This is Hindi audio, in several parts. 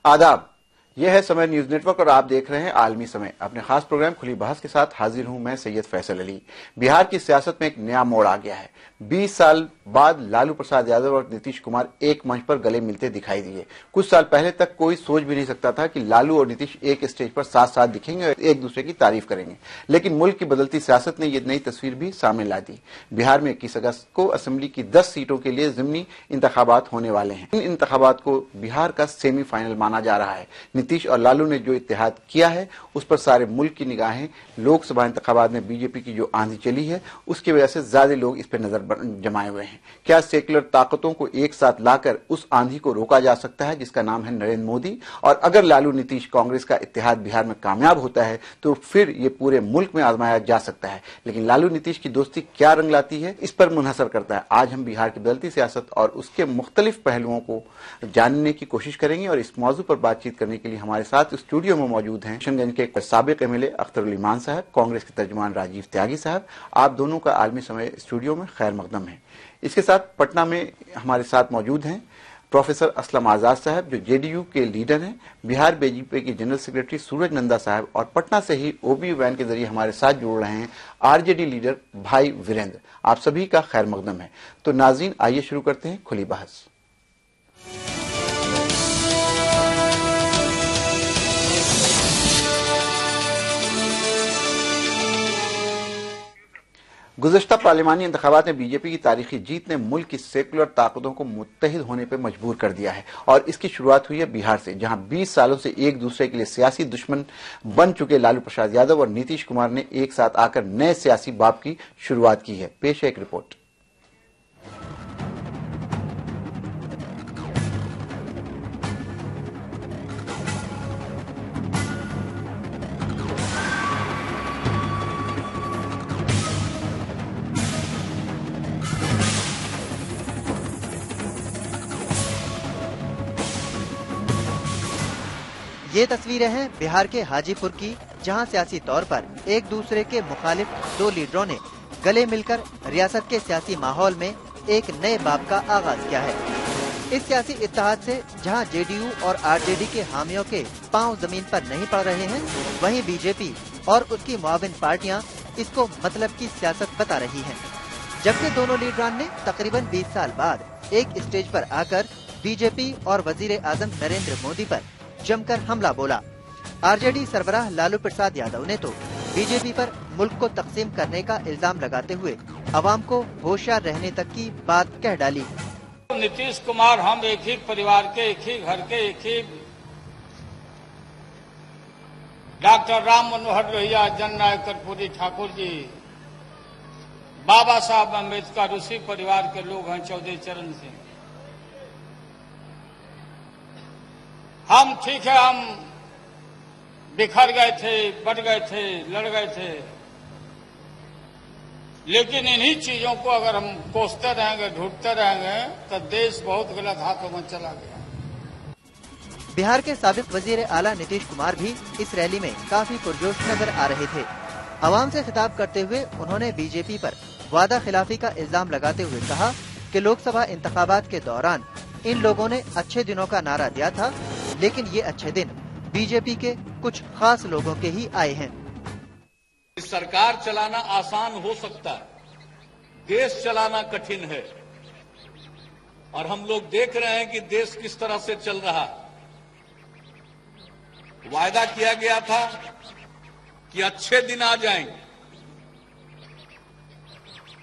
आदाब, यह है समय न्यूज नेटवर्क और आप देख रहे हैं आलमी समय। अपने खास प्रोग्राम खुली बहस के साथ हाजिर हूं मैं सैयद फैसल अली। बिहार की सियासत में एक नया मोड़ आ गया है। 20 साल बाद लालू प्रसाद यादव और नीतीश कुमार एक मंच पर गले मिलते दिखाई दिए। कुछ साल पहले तक कोई सोच भी नहीं सकता था कि लालू और नीतीश एक स्टेज पर साथ साथ दिखेंगे और एक दूसरे की तारीफ करेंगे, लेकिन मुल्क की बदलती सियासत ने यह नई तस्वीर भी सामने ला दी। बिहार में 21 अगस्त को असेंबली की 10 सीटों के लिए ज़िमनी इंतखाबात होने वाले हैं। इन इंतखाबात को बिहार का सेमीफाइनल माना जा रहा है। नीतीश और लालू ने जो इत्तेहाद किया है उस पर सारे मुल्क की निगाहें लोकसभा इंतखाबात में बीजेपी की जो आंधी चली है उसकी वजह से ज्यादा लोग इस पर नजर जमाए हुए हैं। क्या सेक्युलर ताकतों को एक साथ लाकर उस आंधी को रोका जा सकता है जिसका नाम है नरेंद्र मोदी? और अगर लालू नीतीश कांग्रेस का इत्तेहाद बिहार में कामयाब होता है तो फिर ये पूरे मुल्क में आजमाया जा सकता है। लेकिन लालू नीतीश की दोस्ती क्या रंग लाती है, इस पर मुनहसर करता है। आज हम बिहार की बदलती सियासत और उसके मुख्तलिफ पहलुओं को जानने की कोशिश करेंगे और इस मौजू पर बातचीत करने के लिए हमारे साथ स्टूडियो में मौजूद हैं किशनगंज के साबिक एमएलए अख्तर उल ईमान साहब, कांग्रेस के तर्जुमान राजीव त्यागी साहब। आप दोनों का आलमी समय स्टूडियो में खैर मकदम है। इसके साथ पटना में हमारे साथ मौजूद हैं प्रोफेसर असलम आजाद साहब जो जेडीयू के लीडर हैं, बिहार बीजेपी के जनरल सेक्रेटरी सूरज नंदा साहब और पटना से ही ओबी वैन के जरिए हमारे साथ जुड़ रहे हैं आरजेडी लीडर भाई वीरेंद्र। आप सभी का खैर मकदम है। तो नाज़रीन, आइए शुरू करते हैं खुली बहस। गुज़श्ता पार्लिमानी इंतखाबात में बीजेपी की तारीखी जीत ने मुल्क की सेकुलर ताकतों को मुत्तहिद होने पर मजबूर कर दिया है और इसकी शुरुआत हुई है बिहार से, जहां 20 सालों से एक दूसरे के लिए सियासी दुश्मन बन चुके लालू प्रसाद यादव और नीतीश कुमार ने एक साथ आकर नए सियासी बाब की शुरुआत की है। पेश है एक रिपोर्ट। ये तस्वीरें हैं बिहार के हाजीपुर की, जहां सियासी तौर पर एक दूसरे के मुखालिफ दो लीडरों ने गले मिलकर रियासत के सियासी माहौल में एक नए बाब का आगाज किया है। इस सियासी इत्तेहाद से जहां जेडीयू और आरजेडी के हामियों के पांव जमीन पर नहीं पड़ रहे हैं, वहीं बीजेपी और उसकी मुआविन पार्टियां इसको मतलब की सियासत बता रही हैं। जबकि दोनों लीडरान ने तकरीबन 20 साल बाद एक स्टेज पर आकर बीजेपी और वजीर आजम नरेंद्र मोदी पर जमकर हमला बोला। आरजेडी सरबराह लालू प्रसाद यादव ने तो बीजेपी पर मुल्क को तकसीम करने का इल्जाम लगाते हुए अवाम को होशियार रहने तक की बात कह डाली। नीतीश कुमार हम एक ही परिवार के, एक ही घर के, एक ही डॉक्टर राम मनोहर लोहिया, जननायक कर्पूरी ठाकुर जी, बाबा साहब अम्बेडकर उसी परिवार के लोग हैं, चौधरी चरण सिंह। हम ठीक है, हम बिखर गए थे, बढ़ गए थे, लड़ गए थे, लेकिन इन्हीं चीजों को अगर हम कोसते रहेंगे, ढूंढते रहेंगे तो देश बहुत गलत हाथों में चला गया। बिहार के साबिक वजीर आला नीतीश कुमार भी इस रैली में काफी पुरजोश नजर आ रहे थे। आवाम से खिताब करते हुए उन्होंने बीजेपी पर वादा खिलाफी का इल्जाम लगाते हुए कहा कि लोकसभा इंतखाबात के दौरान इन लोगों ने अच्छे दिनों का नारा दिया था, लेकिन ये अच्छे दिन बीजेपी के कुछ खास लोगों के ही आए हैं। सरकार चलाना आसान हो सकता है, देश चलाना कठिन है और हम लोग देख रहे हैं कि देश किस तरह से चल रहा है। वायदा किया गया था कि अच्छे दिन आ जाएंगे,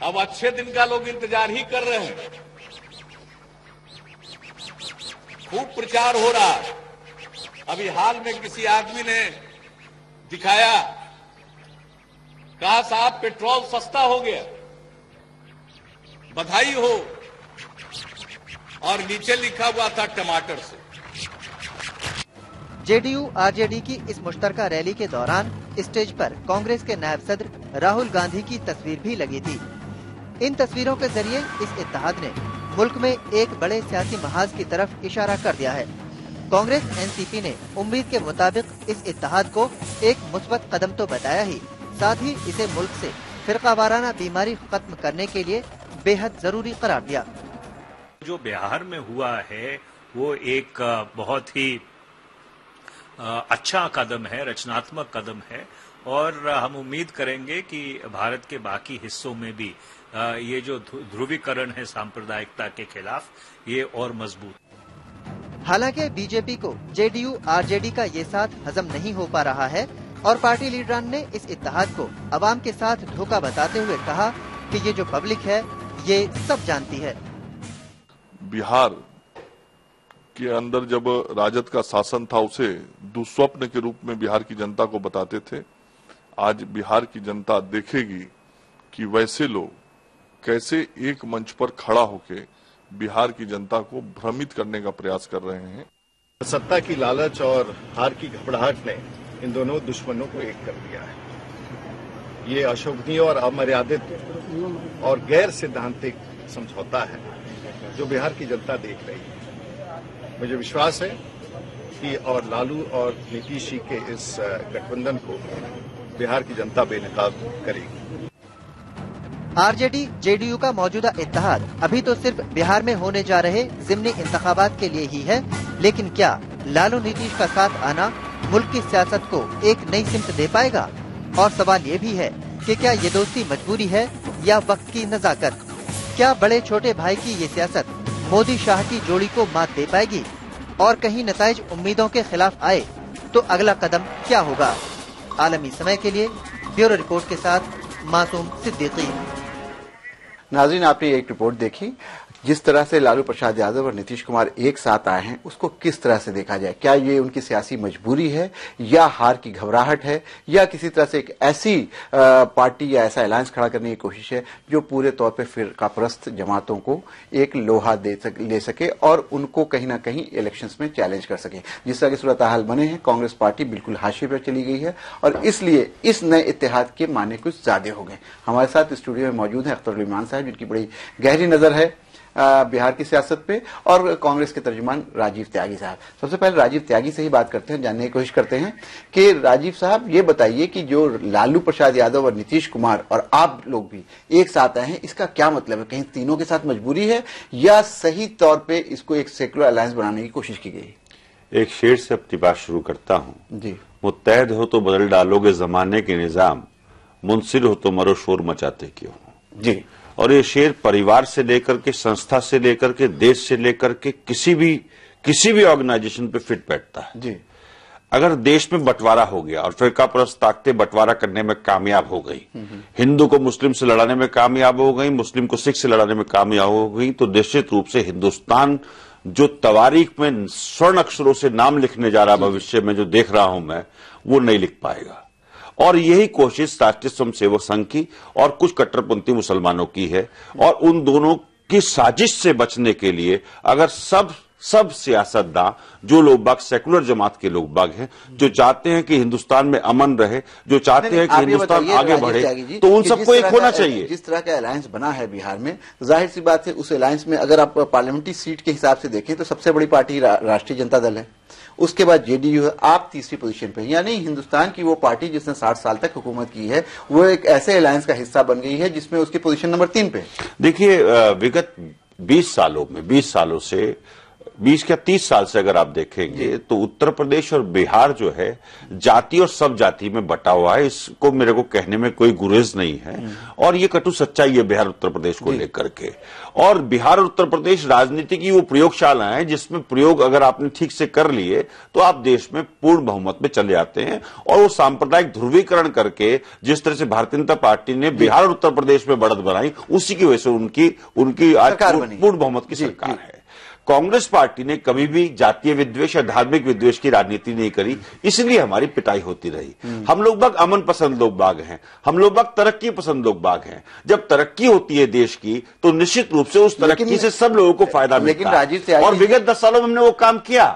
अब अच्छे दिन का लोग इंतजार ही कर रहे हैं। खूब प्रचार हो रहा है। अभी हाल में किसी आदमी ने दिखाया, कहा साहब पेट्रोल सस्ता हो गया, बधाई हो, और नीचे लिखा हुआ था टमाटर से। जेडीयू आरजेडी की इस मुश्तरका रैली के दौरान स्टेज पर कांग्रेस के नायब सदर राहुल गांधी की तस्वीर भी लगी थी। इन तस्वीरों के जरिए इस इत्तेहाद ने मुल्क में एक बड़े सियासी महाज की तरफ इशारा कर दिया है। कांग्रेस एनसीपी ने उम्मीद के मुताबिक इस इत्तेहाद को एक मुस्बत कदम तो बताया ही, साथ ही इसे मुल्क से फिरकावाराना बीमारी खत्म करने के लिए बेहद जरूरी करार दिया। जो बिहार में हुआ है वो एक बहुत ही अच्छा कदम है, रचनात्मक कदम है और हम उम्मीद करेंगे कि भारत के बाकी हिस्सों में भी ये जो ध्रुवीकरण है सांप्रदायिकता के खिलाफ, ये और मजबूत। हालांकि बीजेपी को जेडीयू आरजेडी का ये साथ हजम नहीं हो पा रहा है और पार्टी लीडरान ने इस इत्तेहाद को अवाम के साथ धोखा बताते हुए कहा कि ये जो पब्लिक है ये सब जानती है। बिहार के अंदर जब राजद का शासन था उसे दुस्वप्न के रूप में बिहार की जनता को बताते थे। आज बिहार की जनता देखेगी कि वैसे लोग कैसे एक मंच पर खड़ा होकर बिहार की जनता को भ्रमित करने का प्रयास कर रहे हैं। सत्ता की लालच और हार की घबराहट ने इन दोनों दुश्मनों को एक कर दिया है। ये अशोभनीय और अमर्यादित और गैर सिद्धांतिक समझौता है जो बिहार की जनता देख रही है। मुझे विश्वास है कि और लालू और नीतीश जी के इस गठबंधन को बिहार की जनता बेनकाब करेगी। आरजेडी जेडीयू का मौजूदा इत्तेहाद अभी तो सिर्फ बिहार में होने जा रहे ज़िमनी इंतखाबात के लिए ही है, लेकिन क्या लालू नीतीश का साथ आना मुल्क की सियासत को एक नई सिमत दे पाएगा? और सवाल ये भी है कि क्या ये दोस्ती मजबूरी है या वक्त की नजाकत? क्या बड़े छोटे भाई की ये सियासत मोदी शाह की जोड़ी को मात दे पाएगी? और कहीं नताइज उम्मीदों के खिलाफ आए तो अगला कदम क्या होगा? आलमी समय के लिए ब्यूरो रिपोर्ट के साथ मासूम सिद्दीकी। नाज़रीन, आपने एक रिपोर्ट देखी। जिस तरह से लालू प्रसाद यादव और नीतीश कुमार एक साथ आए हैं उसको किस तरह से देखा जाए? क्या ये उनकी सियासी मजबूरी है या हार की घबराहट है या किसी तरह से एक ऐसी पार्टी या ऐसा अलायंस खड़ा करने की कोशिश है जो पूरे तौर पे फिरकापरस्त जमातों को एक लोहा ले सके और उनको कहीं ना कहीं इलेक्शंस में चैलेंज कर सके? जिस तरह की सूरत हाल बने हैं, कांग्रेस पार्टी बिल्कुल हाशिए पर चली गई है और इसलिए इस नए इत्तेहाद के माने कुछ ज्यादा हो गए। हमारे साथ स्टूडियो में मौजूद है अख्तर ईमान साहब, जिनकी बड़ी गहरी नजर है बिहार की सियासत पे, और कांग्रेस के तर्जुमान राजीव त्यागी साहब। सबसे पहले राजीव त्यागी से ही बात करते हैं, जानने की कोशिश करते हैं कि राजीव साहब ये बताइए कि जो लालू प्रसाद यादव और नीतीश कुमार और आप लोग भी एक साथ आए हैं, इसका क्या मतलब है? कहीं तीनों के साथ मजबूरी है या सही तौर पे इसको एक सेकुलर अलायंस बनाने की कोशिश की गई? एक शेर से अपनी बात शुरू करता हूं जी। मुत्तहद हो तो बदल डालोगे जमाने के निजाम, मुंसिर हो तो मरो शोर मचाते क्यों जी। और ये शेर परिवार से लेकर के, संस्था से लेकर के, देश से लेकर के किसी भी ऑर्गेनाइजेशन पे फिट बैठता है जी। अगर देश में बंटवारा हो गया और फिरकापरस्त ताकतें बंटवारा करने में कामयाब हो गई, हिंदू को मुस्लिम से लड़ाने में कामयाब हो गई, मुस्लिम को सिख से लड़ाने में कामयाब हो गई, तो निश्चित रूप से हिंदुस्तान जो तवारीख में स्वर्ण अक्षरों से नाम लिखने जा रहा भविष्य में जो देख रहा हूं मैं, वो नहीं लिख पाएगा। और यही कोशिश राष्ट्रीय स्वयंसेवक संघ की और कुछ कट्टरपंथी मुसलमानों की है। और उन दोनों की साजिश से बचने के लिए अगर सब सियासतदान, जो लोग बाग सेकुलर जमात के लोग बाग हैं, जो चाहते हैं कि हिंदुस्तान में अमन रहे, जो चाहते हैं कि हिंदुस्तान आगे बढ़े, तो उन सबको एक होना चाहिए। जिस तरह का अलायंस बना है बिहार में, जाहिर सी बात है उस अलायंस में अगर आप पार्लियामेंट्री सीट के हिसाब से देखें तो सबसे बड़ी पार्टी राष्ट्रीय जनता दल है, उसके बाद जेडीयू है, आप तीसरी पोजीशन पे। यानी हिंदुस्तान की वो पार्टी जिसने 60 साल तक हुकूमत की है वो एक ऐसे अलायंस का हिस्सा बन गई है जिसमें उसकी पोजीशन नंबर 3 पे। देखिए, विगत 20 सालों से 20 या 30 साल से अगर आप देखेंगे तो उत्तर प्रदेश और बिहार जो है जाति और सब जाति में बटा हुआ है। इसको मेरे को कहने में कोई गुरेज नहीं है और ये कटु सच्चाई है बिहार उत्तर प्रदेश को लेकर के। और बिहार और उत्तर प्रदेश राजनीति की वो प्रयोगशाला है जिसमें प्रयोग अगर आपने ठीक से कर लिए तो आप देश में पूर्ण बहुमत में चले जाते हैं। और वो सांप्रदायिक ध्रुवीकरण करके जिस तरह से भारतीय जनता पार्टी ने बिहार और उत्तर प्रदेश में बढ़त बनाई, उसी की वजह से उनकी आज पूर्ण बहुमत की सरकार है। कांग्रेस पार्टी ने कभी भी जातीय विद्वेष या धार्मिक विद्वेष की राजनीति नहीं करी, इसलिए हमारी पिटाई होती रही। हम लोग बाग अमन पसंद लोग बाग हैं, हम लोग बाग तरक्की पसंद लोग बाग हैं। जब तरक्की होती है देश की तो निश्चित रूप से उस तरक्की से सब लोगों को फायदा मिलता है। और विगत 10 सालों में हमने वो काम किया।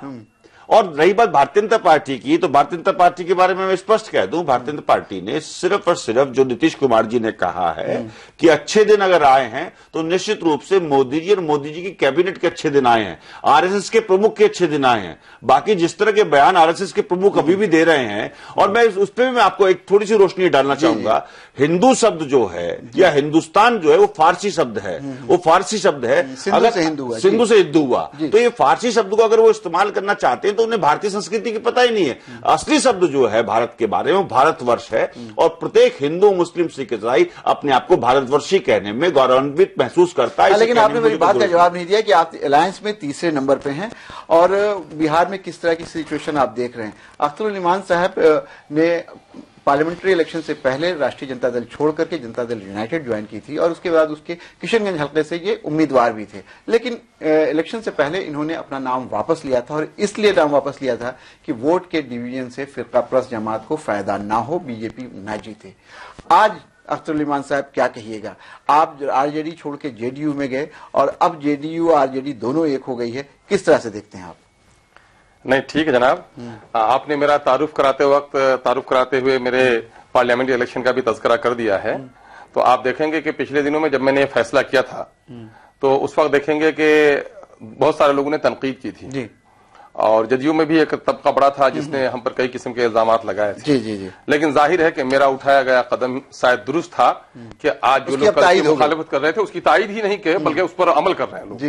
और रही बात भारतीय जनता पार्टी की, तो भारतीय जनता पार्टी के बारे में मैं स्पष्ट कह दूं, भारतीय जनता पार्टी ने सिर्फ और सिर्फ जो नीतीश कुमार जी ने कहा है कि अच्छे दिन अगर आए हैं तो निश्चित रूप से मोदी जी और मोदी जी की कैबिनेट के अच्छे दिन आए हैं, आरएसएस के प्रमुख के अच्छे दिन आए हैं। बाकी जिस तरह के बयान आरएसएस के प्रमुख अभी भी दे रहे हैं, और मैं उस पर भी मैं आपको एक थोड़ी सी रोशनी डालना चाहूंगा। हिंदू शब्द जो है या हिंदुस्तान जो है वो फारसी शब्द है, वो फारसी शब्द है। अगर सिंधु से हिंदू हुआ तो ये फारसी शब्द को अगर वो इस्तेमाल करना चाहते हैं तो उन्हें भारतीय संस्कृति की पता ही नहीं है। असली शब्द जो है भारत के बारे में भारतवर्ष है, और प्रत्येक हिंदू, मुस्लिम, सिख, ईसाई अपने आप को भारतवर्षी कहने में गौरवान्वित महसूस करता है। लेकिन आपने मेरी बात का जवाब नहीं दिया कि आप अलायंस में तीसरे नंबर पे हैं, और बिहार में किस तरह की सिचुएशन आप देख रहे हैं। अख्तरुल इमान साहब ने पार्लियामेंट्री इलेक्शन से पहले राष्ट्रीय जनता दल छोड़ करके जनता दल यूनाइटेड ज्वाइन की थी, और उसके बाद उसके किशनगंज हलके से ये उम्मीदवार भी थे। लेकिन इलेक्शन से पहले इन्होंने अपना नाम वापस लिया था, और इसलिए नाम वापस लिया था कि वोट के डिवीजन से फिरका परस्त जमात को फायदा ना हो, बीजेपी ना जीते। आज अख्तरुल इमान साहब क्या कहिएगा? आप आरजेडी छोड़ के जेडीयू में गए, और अब जेडीयू आरजेडी दोनों एक हो गई है, किस तरह से देखते हैं आप? नहीं, ठीक है जनाब, आपने मेरा तारुफ कराते हुए मेरे पार्लियामेंट्री इलेक्शन का भी तज़किरा कर दिया है। तो आप देखेंगे कि पिछले दिनों में जब मैंने ये फैसला किया था, तो उस वक्त देखेंगे कि बहुत सारे लोगों ने तनकीद की थी जी। और जदयू में भी एक तबका बड़ा था जिसने हम पर कई किस्म के इल्जामात लगाए थे जी जी जी। लेकिन जाहिर है कि मेरा उठाया गया कदम शायद दुरुस्त था कि आज जो लोग कल की मुखालिफत कर रहे थे उसकी तायद ही नहीं किए, बल्कि उस पर अमल कर रहे हैं लोग,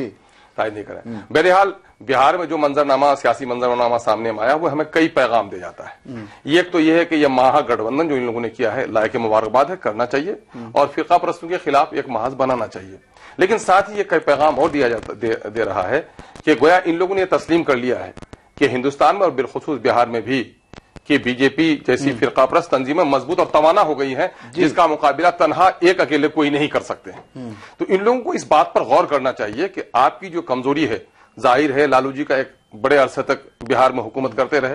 तायद नहीं कर रहे हैं। बहरहाल बिहार में जो मंजरनामा, सियासी मंजरनामा सामने आया, वो हमें कई पैगाम दे जाता है। एक तो यह है कि यह महागठबंधन जो इन लोगों ने किया है, लायक मुबारकबाद है, करना चाहिए, और फिरका परस्तों के खिलाफ एक महाज बनाना चाहिए। लेकिन साथ ही ये कई पैगाम और दे रहा है कि गोया इन लोगों ने तस्लीम कर लिया है कि हिंदुस्तान में और बिलखुसूस बिहार में भी कि बीजेपी जैसी फिरका परस्त तंजीमें मजबूत और तवाना हो गई हैं, जिसका मुकाबला तनहा एक अकेले कोई नहीं कर सकते। तो इन लोगों को इस बात पर गौर करना चाहिए कि आपकी जो कमजोरी है, जाहिर है लालू जी का एक बड़े अरसे तक बिहार में हुकूमत करते रहे,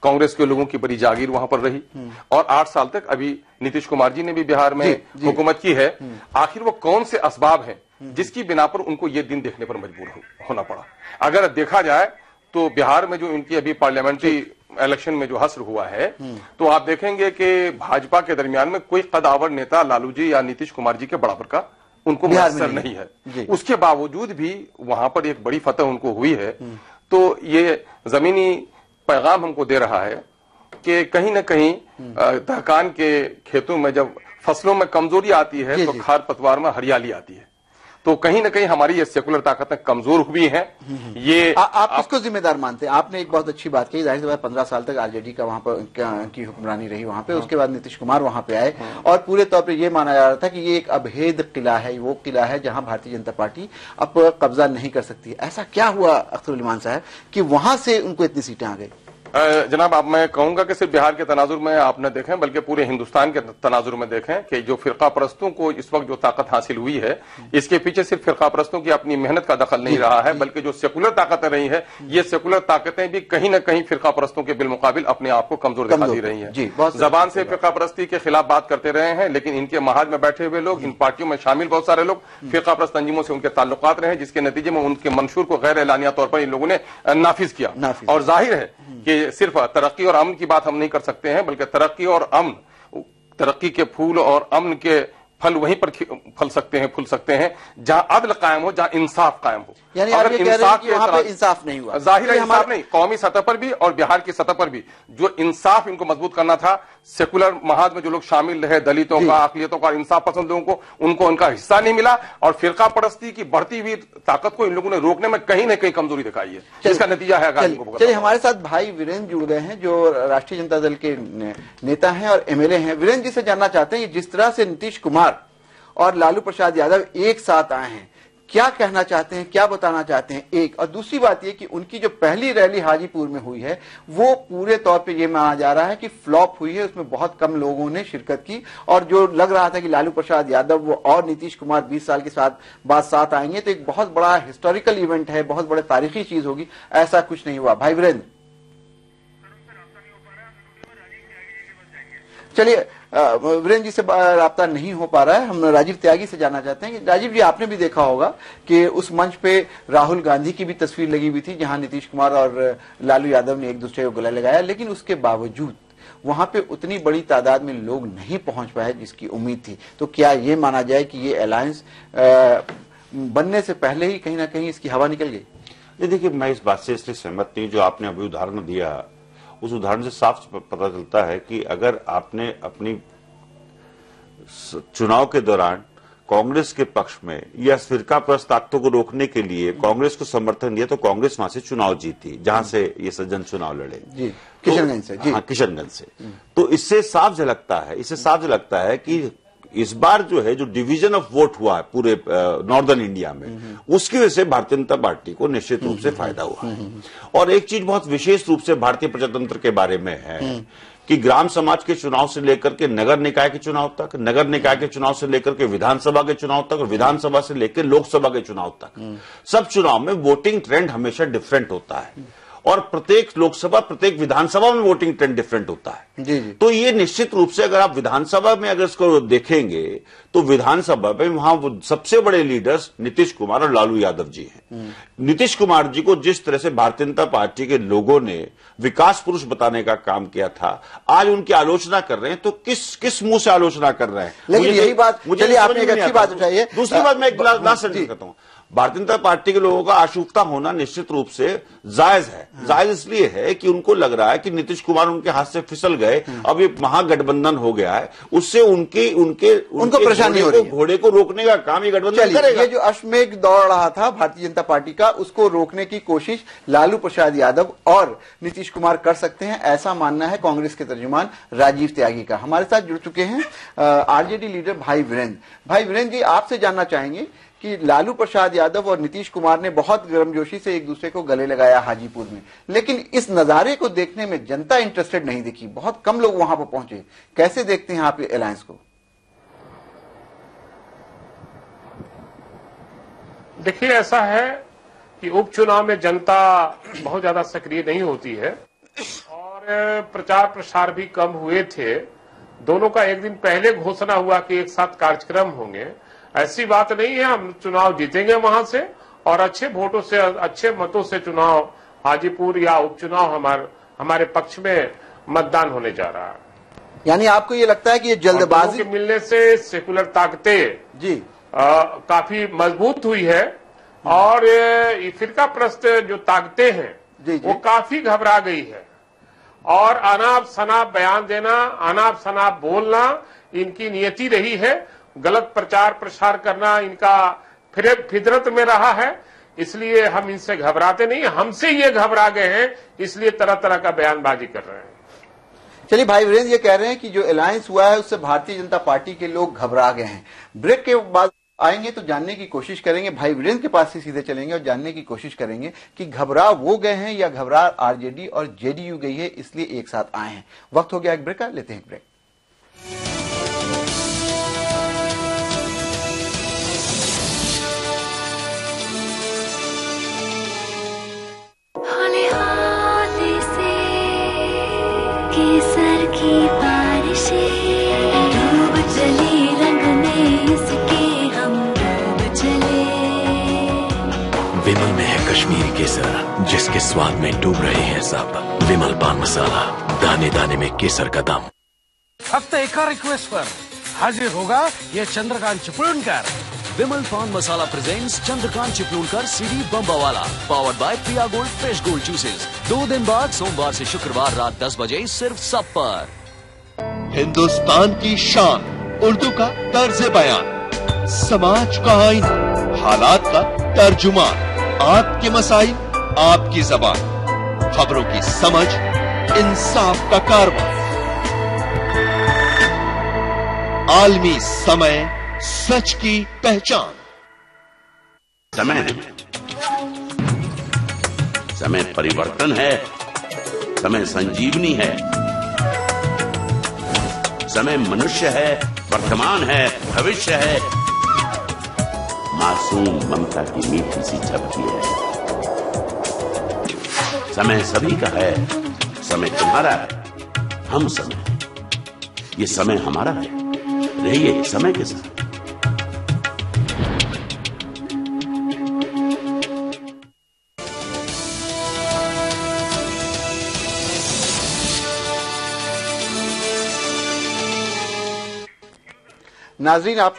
कांग्रेस के लोगों की बड़ी जागीर वहां पर रही, और 8 साल तक अभी नीतीश कुमार जी ने भी बिहार में हुकूमत की है। आखिर वो कौन से असबाब हैं जिसकी बिना पर उनको ये दिन देखने पर मजबूर होना पड़ा? अगर देखा जाए तो बिहार में जो इनकी अभी पार्लियामेंट्री इलेक्शन में जो हस्र हुआ है, तो आप देखेंगे कि भाजपा के दरमियान में कोई कदावर नेता लालू जी या नीतीश कुमार जी के बराबर का उनको मुयस्सर नहीं है। उसके बावजूद भी वहां पर एक बड़ी फतह उनको हुई है। तो ये जमीनी पैगाम हमको दे रहा है कि कहीं न कहीं दहकान के खेतों में जब फसलों में कमजोरी आती है तो खार पतवार में हरियाली आती है। तो कहीं न कहीं हमारी ये सेकुलर ताकतें कमजोर हुई हैं। ये आप किसको जिम्मेदार मानते हैं? आपने एक बहुत अच्छी बात कही, जाहिर सी बात 15 साल तक आरजेडी का वहां पर की हुक्मरानी रही वहां पे, उसके बाद नीतीश कुमार वहां पे आए, और पूरे तौर पे ये माना जा रहा था कि ये एक अभेद किला है, वो किला है जहां भारतीय जनता पार्टी अब कब्जा नहीं कर सकती। ऐसा क्या हुआ अख्तरुल इमान साहब कि वहां से उनको इतनी सीटें आ गई? जनाब, आप मैं कहूंगा कि सिर्फ बिहार के तनाजुर में आप न देखें, बल्कि पूरे हिंदुस्तान के तनाजुर में देखें कि जो फिरका परस्तों को इस वक्त जो ताकत हासिल हुई है, इसके पीछे सिर्फ फिरका परस्तों की अपनी मेहनत का दखल नहीं रहा है, बल्कि जो सेकुलर ताकतें रही है, ये सेकुलर ताकतें भी कहीं न कहीं फिरका परस्तों के बिलमुकाबिल अपने आप को कमजोर दिखाती रही है। जबान से फिरका परस्ती के खिलाफ बात करते रहे हैं, लेकिन इनके महाज में बैठे हुए लोग, इन पार्टियों में शामिल बहुत सारे लोग फिरका परस्त तंजीमों से उनके ताल्लुकात रहे, जिसके नतीजे में उनके मंशूर को गैर एलानिया तौर पर इन लोगों ने नाफिज किया। और जाहिर है कि सिर्फ तरक्की और अमन की बात हम नहीं कर सकते हैं, बल्कि तरक्की और अमन, तरक्की के फूल और अमन के फल वहीं पर फल सकते हैं, फूल सकते हैं जहां अदल कायम हो, जहां इंसाफ कायम हो। यानी अगर इंसाफ नहीं हुआ, जाहिर है इंसाफ नहीं, कौमी सतह पर भी और बिहार की सतह पर भी जो इंसाफ इनको मजबूत करना था, सेकुलर महाज में जो लोग शामिल रहे, दलितों का, अकलियतों का, इंसाफ पसंद लोगों को, उनको उनका हिस्सा नहीं मिला, और फिरका परस्ती की बढ़ती हुई ताकत को इन लोगों ने रोकने में कहीं न कहीं कमजोरी दिखाई है, जिसका नतीजा है। चलिए, हमारे साथ भाई वीरेंद्र जुड़ गए हैं जो राष्ट्रीय जनता दल के नेता हैं और एमएलए हैं। वीरेंद्र जी से जानना चाहते हैं, जिस तरह से नीतीश कुमार और लालू प्रसाद यादव एक साथ आए हैं, क्या कहना चाहते हैं, क्या बताना चाहते हैं? एक और दूसरी बात यह कि उनकी जो पहली रैली हाजीपुर में हुई है, वो पूरे तौर पे ये माना जा रहा है कि फ्लॉप हुई है, उसमें बहुत कम लोगों ने शिरकत की, और जो लग रहा था कि लालू प्रसाद यादव वो और नीतीश कुमार 20 साल के बाद साथ आएंगे, तो एक बहुत बड़ा हिस्टोरिकल इवेंट है, बहुत बड़े तारीखी चीज होगी, ऐसा कुछ नहीं हुआ। भाई वीरेंद्र, चलिए, वीरेंद्र जी से राब्ता नहीं हो पा रहा है, हम राजीव त्यागी से जानना चाहते हैं कि राजीव जी, आपने भी देखा होगा कि उस मंच पे राहुल गांधी की भी तस्वीर लगी हुई थी, जहां नीतीश कुमार और लालू यादव ने एक दूसरे को गले लगाया, लेकिन उसके बावजूद वहां पे उतनी बड़ी तादाद में लोग नहीं पहुंच पाए जिसकी उम्मीद थी। तो क्या ये माना जाए कि ये अलायंस बनने से पहले ही कहीं ना कहीं इसकी हवा निकल गई? देखिए, मैं इस बात से इसलिए सहमत नहीं, जो आपने अभी उदाहरण दिया, उस उदाहरण से साफ पता चलता है कि अगर आपने अपनी चुनाव के दौरान कांग्रेस के पक्ष में या फिरका प्रस्त ताकतों को रोकने के लिए कांग्रेस को समर्थन दिया तो कांग्रेस वहां से चुनाव जीती, जहां से ये सज्जन चुनाव लड़े जी, किशनगंज से। जी हाँ, किशनगंज से। तो इससे साफ झलकता है कि इस बार जो है जो डिवीजन ऑफ वोट हुआ है पूरे नॉर्दर्न इंडिया में, उसकी वजह से भारतीय जनता पार्टी को निश्चित रूप से फायदा हुआ है। और एक चीज बहुत विशेष रूप से भारतीय प्रजातंत्र के बारे में है कि ग्राम समाज के चुनाव से लेकर के नगर निकाय के चुनाव तक, नगर निकाय के चुनाव से लेकर के विधानसभा के चुनाव तक, और विधानसभा से लेकर लोकसभा के चुनाव तक, सब चुनाव में वोटिंग ट्रेंड हमेशा डिफरेंट होता है और प्रत्येक लोकसभा प्रत्येक विधानसभा में वोटिंग ट्रेंड डिफरेंट होता है। जी जी। तो ये निश्चित रूप से अगर आप विधानसभा में अगर इसको देखेंगे तो विधानसभा में वहां वो सबसे बड़े लीडर्स नीतीश कुमार और लालू यादव जी हैं। नीतीश कुमार जी को जिस तरह से भारतीय जनता पार्टी के लोगों ने विकास पुरुष बताने का काम किया था, आज उनकी आलोचना कर रहे हैं तो किस मुंह से आलोचना कर रहे हैं? लेकिन यही बात, चलिए आपने एक अच्छी बात उठाई है। दूसरी बात मैं एक लास्ट सेंटेंस कहता हूं, भारतीय जनता पार्टी के लोगों का आशुकता होना निश्चित रूप से जायज है। जायज इसलिए है कि उनको लग रहा है कि नीतीश कुमार उनके हाथ से फिसल गए, अब ये महागठबंधन हो गया है, उससे उनको परेशानी हो रही है। घोड़े को रोकने का काम ये गठबंधन करेगा। ये जो अश्वमेघ दौड़ रहा था भारतीय जनता पार्टी का, उसको रोकने की कोशिश लालू प्रसाद यादव और नीतीश कुमार कर सकते हैं, ऐसा मानना है कांग्रेस के तर्जुमान राजीव त्यागी का। हमारे साथ जुड़ चुके हैं आरजेडी लीडर भाई वीरेंद्र। भाई वीरेंद्र जी, आपसे जानना चाहेंगे कि लालू प्रसाद यादव और नीतीश कुमार ने बहुत गर्मजोशी से एक दूसरे को गले लगाया हाजीपुर में, लेकिन इस नजारे को देखने में जनता इंटरेस्टेड नहीं दिखी, बहुत कम लोग वहां पर पहुंचे। कैसे देखते हैं आप ये अलायंस को? देखिए, ऐसा है कि उपचुनाव में जनता बहुत ज्यादा सक्रिय नहीं होती है और प्रचार प्रसार भी कम हुए थे। दोनों का एक दिन पहले घोषणा हुआ कि एक साथ कार्यक्रम होंगे। ऐसी बात नहीं है, हम चुनाव जीतेंगे वहां से और अच्छे वोटों से, अच्छे मतों से चुनाव हाजीपुर या उपचुनाव हमारे पक्ष में मतदान होने जा रहा है। यानी आपको ये लगता है कि ये जल्दबाजी के मिलने से सेकुलर ताकतें जी काफी मजबूत हुई है और फिरका प्रस्त जो ताकतें हैं जी। वो काफी घबरा गई है और अनाप शनाप बयान देना, अनाप शनाप बोलना इनकी नियति रही है। गलत प्रचार प्रसार करना इनका फितरत में रहा है, इसलिए हम इनसे घबराते नहीं, हमसे ये घबरा गए हैं, इसलिए तरह तरह का बयानबाजी कर रहे हैं। चलिए भाई वीरेंद्र ये कह रहे हैं कि जो अलायंस हुआ है उससे भारतीय जनता पार्टी के लोग घबरा गए हैं। ब्रेक के बाद आएंगे तो जानने की कोशिश करेंगे, भाई वीरेंद्र के पास से सीधे चलेंगे और जानने की कोशिश करेंगे कि घबरा वो गए हैं या घबरा आरजेडी और जेडीयू गई है, इसलिए एक साथ आए हैं। वक्त हो गया एक ब्रेक का, लेते हैं ब्रेक। केसर की बारिशें डूब चली रंग में इसके हम डूब चले। विमल में है कश्मीरी केसर जिसके स्वाद में डूब रहे हैं सब। विमल पान मसाला, दाने दाने में केसर का दम। फक्त एका रिक्वेस्ट पर हाजिर होगा ये Chandrakant Chiplunkar. Vimal Pan Masala presents Chandrakant Chiplunkar Seedi Bambawala, powered by Priya Gold Fresh Gold juices. 2 दिन बाद सोमवार से शुक्रवार रात 10 बजे सिर्फ सब पर। हिंदुस्तान की शान उर्दू का तर्ज बयान, समाज का आईना, हालात का तर्जुमान, आपके मसाइल आपकी जबान, खबरों की समझ, इंसाफ का कारवां। आलमी समय, सच की पहचान। समय परिवर्तन है, समय संजीवनी है, समय मनुष्य है, वर्तमान है, भविष्य है, मासूम ममता की मीठी सी झपकी है। समय सभी का है, समय तुम्हारा है, हम समय, ये समय हमारा है। रहिए समय के साथ। नाजरीन, आप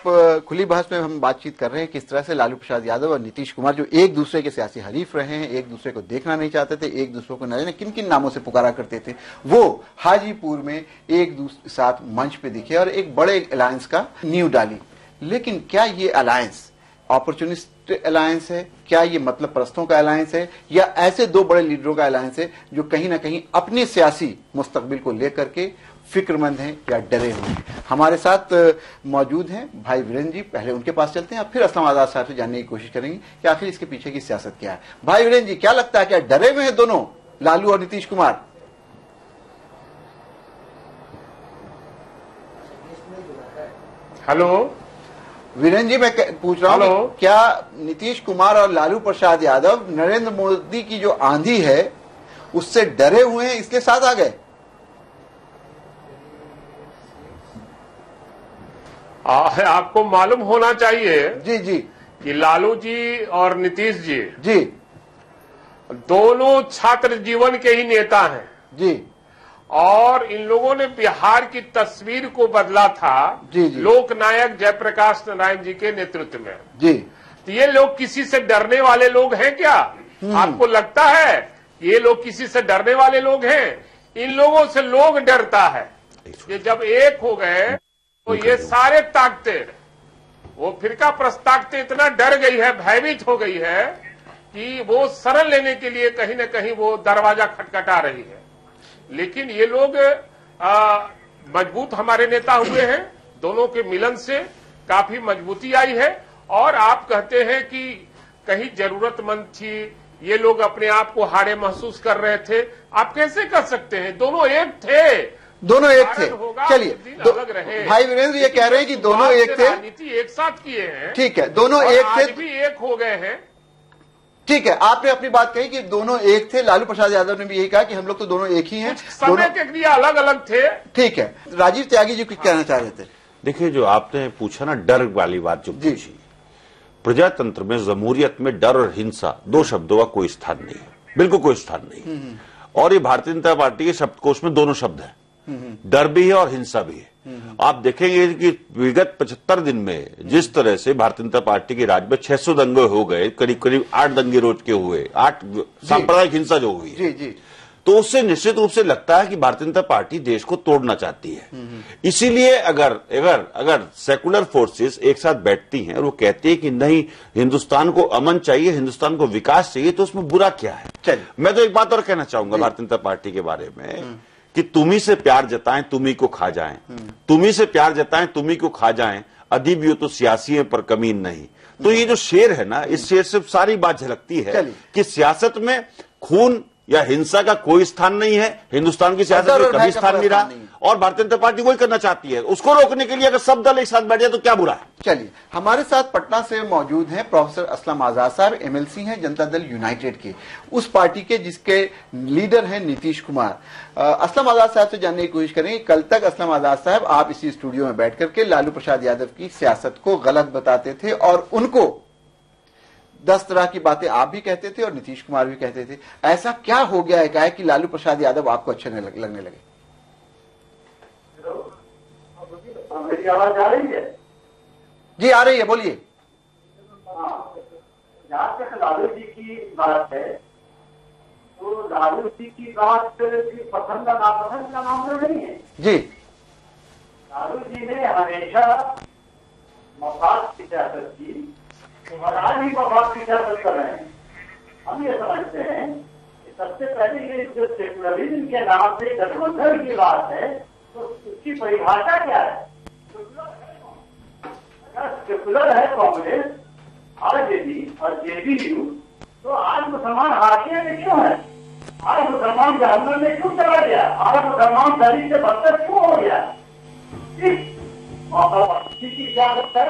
खुली बहस में हम बातचीत कर रहे हैं किस तरह से लालू प्रसाद यादव और नीतीश कुमार जो एक दूसरे के सियासी हरीफ रहे हैं, एक दूसरे को देखना नहीं चाहते थे, एक दूसरे को न जाने किन किन नामों से पुकारा करते थे, वो हाजीपुर में एक दूसरे साथ मंच पे दिखे और एक बड़े अलायंस का नींव डाली। लेकिन क्या ये अलायंस अपॉर्चुनिस्ट अलायंस है, क्या ये मतलब परस्तों का अलायंस है, या ऐसे दो बड़े लीडरों का अलायंस है जो कहीं ना कहीं अपने सियासी मुस्तकबिल को लेकर के फिक्रमंद हैं या डरे हुए हैं? हमारे साथ मौजूद हैं भाई वीरेंद्र जी, पहले उनके पास चलते हैं, फिर असलम आजाद साहब से जानने की कोशिश करेंगे कि आखिर इसके पीछे की सियासत क्या है। भाई वीरेंद्र जी, क्या लगता है, क्या डरे हुए हैं दोनों, लालू और नीतीश कुमार? हेलो वीरेंद्र जी, मैं पूछ रहा हूं, क्या नीतीश कुमार और लालू प्रसाद यादव नरेंद्र मोदी की जो आंधी है उससे डरे हुए हैं, इसके साथ आ गए? आपको मालूम होना चाहिए जी जी कि लालू जी और नीतीश जी जी दोनों छात्र जीवन के ही नेता हैं जी, और इन लोगों ने बिहार की तस्वीर को बदला था जी जी, लोकनायक जयप्रकाश नारायण जी के नेतृत्व में जी। तो ये लोग किसी से डरने वाले लोग हैं क्या? आपको लगता है ये लोग किसी से डरने वाले लोग हैं? इन लोगों से लोग डरता है। ये जब एक हो गए तो ये सारे ताकतें, वो फिरका प्रस्ताकतें इतना डर गई है, भयभीत हो गई है कि वो शरण लेने के लिए कहीं न कहीं वो दरवाजा खटखटा रही है। लेकिन ये लोग मजबूत हमारे नेता हुए हैं, दोनों के मिलन से काफी मजबूती आई है। और आप कहते हैं कि कहीं जरूरतमंद थी, ये लोग अपने आप को हारे महसूस कर रहे थे, आप कैसे कर सकते हैं? दोनों एक थे, दोनों एक थे। चलिए, अलग रहे। भाई वीरेंद्र ये कह रहे हैं कि दोनों एक थे, राजनीति एक साथ किए हैं, ठीक है, दोनों एक थे, आज भी एक हो गए हैं। ठीक है, आपने अपनी बात कही कि दोनों एक थे, लालू प्रसाद यादव ने भी यही कहा कि हम लोग तो दोनों एक ही हैं, समय के लिए अलग अलग थे। ठीक है, राजीव त्यागी जी कुछ कहना चाह रहे थे। देखिए, जो आपने पूछा ना डर वाली बात जो पूछी, प्रजातंत्र में, जमहूरियत में डर और हिंसा दो शब्दों का कोई स्थान नहीं है, बिल्कुल कोई स्थान नहीं। और ये भारतीय जनता पार्टी के शब्दकोश में दोनों शब्द हैं, डर भी है और हिंसा भी है। आप देखेंगे कि विगत 75 दिन में जिस तरह से भारतीय जनता पार्टी के राज में 600 दंगे हो गए, करीब करीब 8 दंगे रोज के हुए, 8 सांप्रदायिक हिंसा जो हुई है, जी, तो उससे निश्चित रूप से लगता है कि भारतीय जनता पार्टी देश को तोड़ना चाहती है। इसीलिए अगर सेकुलर फोर्सेस एक साथ बैठती हैं और वो कहती है कि नहीं, हिंदुस्तान को अमन चाहिए, हिंदुस्तान को विकास चाहिए, तो उसमें बुरा क्या है? मैं तो एक बात और कहना चाहूंगा भारतीय जनता पार्टी के बारे में कि तुम्ही से प्यार जताएं तुम्ही को खा जाएं, तुम्ही से प्यार जताएं तुम्ही को खा जाएं, अदीब यूं तो सियासी है पर कमीन नहीं। तो ये जो शेर है ना, इस शेर से सारी बात झलकती है कि सियासत में खून या हिंसा का कोई स्थान नहीं है, हिंदुस्तान की सियासत में कभी स्थान नहीं रहा, और भारतीय जनता पार्टी वही करना चाहती है। उसको रोकने के लिए अगर सब दल एक साथ बैठ जाए तो क्या बुरा है? चलिए, हमारे साथ पटना से मौजूद हैं प्रोफेसर असलम आजाद साहब, एमएलसी हैं जनता दल यूनाइटेड के, उस पार्टी के जिसके लीडर हैं नीतीश कुमार। असलम आजाद साहब से जानने की कोशिश करेंगे, कल तक असलम आजाद साहब आप इसी स्टूडियो में बैठ करके लालू प्रसाद यादव की सियासत को गलत बताते थे और उनको 10 तरह की बातें आप भी कहते थे और नीतीश कुमार भी कहते थे। ऐसा क्या हो गया है कि लालू प्रसाद यादव आपको अच्छे लगने लगे? मेरी आवाज आ रही है? जी आ रही है, बोलिए। जहाँ तक लालू जी की बात है, तो लालू जी की बात पसंद का नापसंद का मामला नहीं है जी। लालू जी ने हमेशा मफाद की सियासत की और आज भी मफाद की सियासत कर रहे हैं। हम ये समझते हैं कि सबसे पहले ये जो सेकुलरिज्म के नाम से गठबंधन की बात है, तो उसकी परिभाषा क्या है? सेकुलर है कांग्रेस, आरजेडी और जेडीयू, तो आज मुसलमान हाशिए में क्यों है? आज मुसलमान जहन्नम में क्यों चला गया? आज मुसलमान शरीर से बदतर क्यों हो गया? की इजाजत है,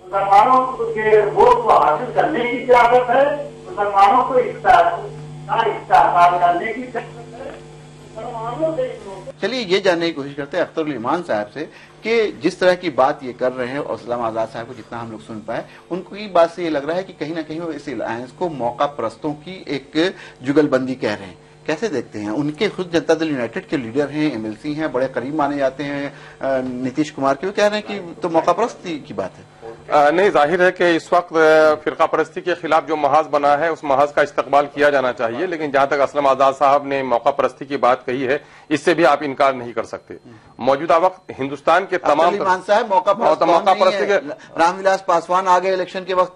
मुसलमानों के वोट को हासिल करने की इजाजत है, मुसलमानों को इस्तेमाल करने की इजाजत है, मुसलमानों से। चलिए ये जानने की कोशिश करते हैं अख्तरुल ईमान साहब से कि जिस तरह की बात ये कर रहे हैं और असलम आजाद साहब को जितना हम लोग सुन पाए, उनकी बात से ये लग रहा है कि कहीं ना कहीं वो इस अलायंस को मौका परस्तों की एक जुगलबंदी कह रहे हैं। कैसे देखते हैं? उनके खुद जनता दल यूनाइटेड के लीडर हैं, एमएलसी हैं, बड़े करीब माने जाते हैं नीतीश कुमार के। वो कह रहे हैं कि तो मौका परस्ती की बात है। नहीं, जाहिर है कि इस वक्त फिरका परस्ती के खिलाफ जो महाज बना है उस महाज का इस्तकबाल किया जाना चाहिए, लेकिन जहां तक असलम आजाद साहब ने मौका परस्ती की बात कही है, इससे भी आप इनकार नहीं कर सकते। मौजूदा वक्त हिंदुस्तान के तमाम मौका परस्ती के रामविलास पासवान आ गए इलेक्शन के वक्त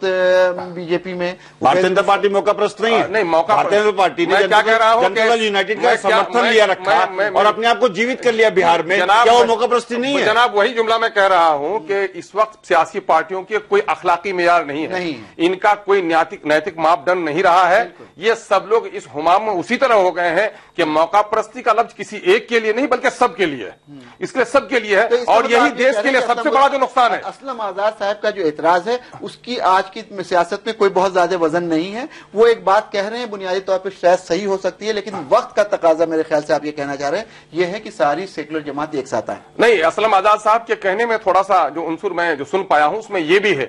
बीजेपी में। भारतीय जनता पार्टी मौका परस्त नहीं है। नहीं, मौका भारतीय जनता पार्टी ने क्या कह रहा हूँ जनता दल यूनाइटेड का समर्थन लिया रखा और अपने आप को जीवित कर लिया बिहार में। क्या वो मौका परस्ती नहीं है? जनाब, वही जुमला मैं कह रहा हूँ कि इस वक्त सियासी पार्टियों के कोई अखलाकी मेयार नहीं है, इनका कोई नैतिक मापदंड नहीं रहा है। ये सब लोग इस हुमाम में उसी तरह हो गए हैं कि मौका परस्ती का लफ्ज किसी एक के लिए नहीं बल्कि सबके लिए है, इसलिए सबके लिए है। तो और यही देश के लिए सबसे बड़ा जो नुकसान है। असलम आजाद साहब का जो एतराज है उसकी आज की सियासत में कोई बहुत ज्यादा वजन नहीं है। वो एक बात कह रहे हैं, बुनियादी तौर पर शायद सही हो सकती है, लेकिन वक्त का तकाजा मेरे ख्याल से आप ये कहना चाह रहे हैं ये है कि सारी सेकुलर जमात एक साथ आए। नहीं, असलम आजाद साहब के कहने में थोड़ा सा जो उनसुर मैं जो सुन पाया हूं उसमें यह भी है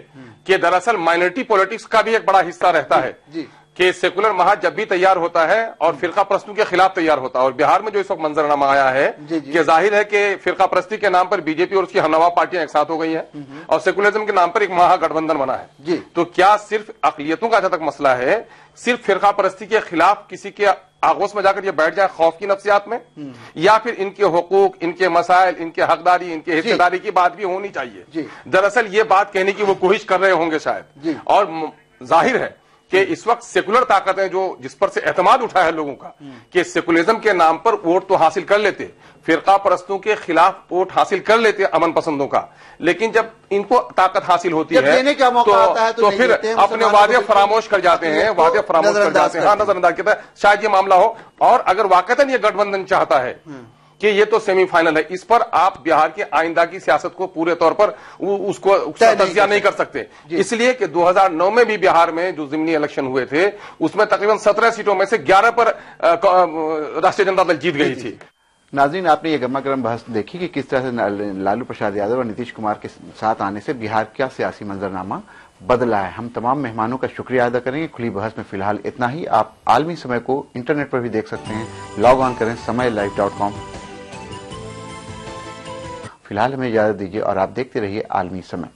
कि दरअसल माइनॉरिटी पॉलिटिक्स का भी एक बड़ा हिस्सा रहता है कि सेकुलर महाज जब भी तैयार होता है और फिरका परस्तों के खिलाफ तैयार होता है। और बिहार में जो इस वक्त मंजरनामा आया है कि जाहिर है कि फिरका परस्ती के नाम पर बीजेपी और उसकी हमनवा पार्टियां एक साथ हो गई हैं और सेकुलरिज्म के नाम पर एक महागठबंधन बना है। तो क्या सिर्फ अकलियतों का जहां तक मसला है, सिर्फ फिरका परस्ती के खिलाफ किसी के आगोश में जाकर ये बैठ जाए खौफ की नफ्सियात में, या फिर इनके हुकूक, इनके मसाइल, इनके हकदारी, इनके हिस्सेदारी की बात भी होनी चाहिए। दरअसल ये बात कहने की वो कोशिश कर रहे होंगे शायद। और जाहिर है कि इस वक्त सेकुलर ताकतें जो जिस पर से एतमाद उठा है लोगों का कि सेकुलरिज्म के नाम पर वोट तो हासिल कर लेते, फिरका परस्तों के खिलाफ वोट हासिल कर लेते अमन पसंदों का, लेकिन जब इनको ताकत हासिल होती है तो फिर अपने वादे फरामोश कर जाते हैं, वादे फरामोश कर जाते हैं। हाँ, नजरअंदाज करता है। शायद ये मामला हो। और अगर वाकईतन ये गठबंधन चाहता है कि ये तो सेमीफाइनल है, इस पर आप बिहार के आइंदा की सियासत को पूरे तौर पर उसको तजिया नहीं कर सकते। इसलिए कि 2009 में भी बिहार में जो जिमनी इलेक्शन हुए थे उसमें तकरीबन 17 सीटों में से 11 पर राष्ट्रीय जनता दल जीत गई थी। नाज़रीन, आपने ये गर्मागर्म बहस देखी कि किस तरह से लालू प्रसाद यादव और नीतीश कुमार के साथ आने से बिहार का सियासी मंजरनामा बदला है। हम तमाम मेहमानों का शुक्रिया अदा करेंगे। खुली बहस में फिलहाल इतना ही। आप आलमी समय को इंटरनेट पर भी देख सकते हैं। लॉग ऑन करें समयlive.com। फिलहाल हमें इजाजत दीजिए और आप देखते रहिए आलमी समय।